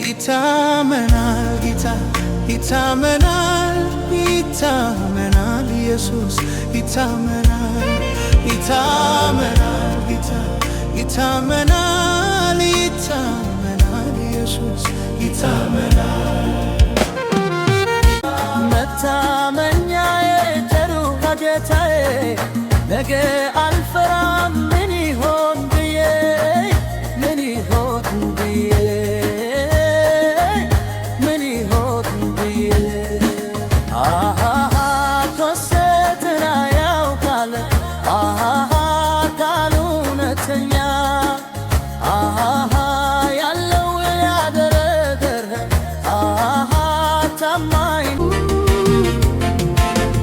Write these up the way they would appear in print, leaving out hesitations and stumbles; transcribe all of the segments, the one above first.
ይታመናል ጌታ ይታመናል ይታመናል ኢየሱስ ይታመናል ይታመናል ጌታ ይታመናል ይታመናል ኢየሱስ ይታመናል መታመኛዬ ቸሩ ጌታዬ ነገ አልፈራም ምን ይሆን ብዬ ምን ይሆን ብዬ ምን ይሆን ብዬ ኮሰትና ያውቃል ቃሉ እውነተኛ ያለው ያደረገ ታማኝ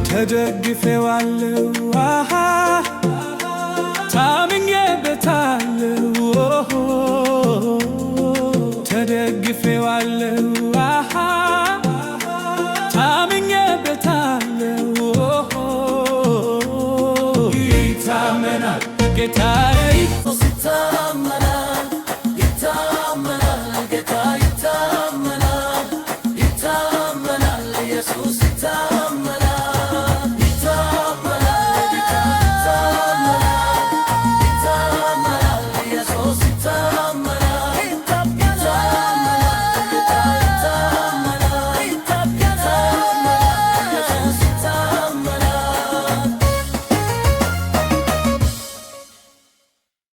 ተደግፌዋለሁ ታምኜበታለሁ ተደግፌዋለሁ ታምኜበታለሁ ይታመናል ጌታዬ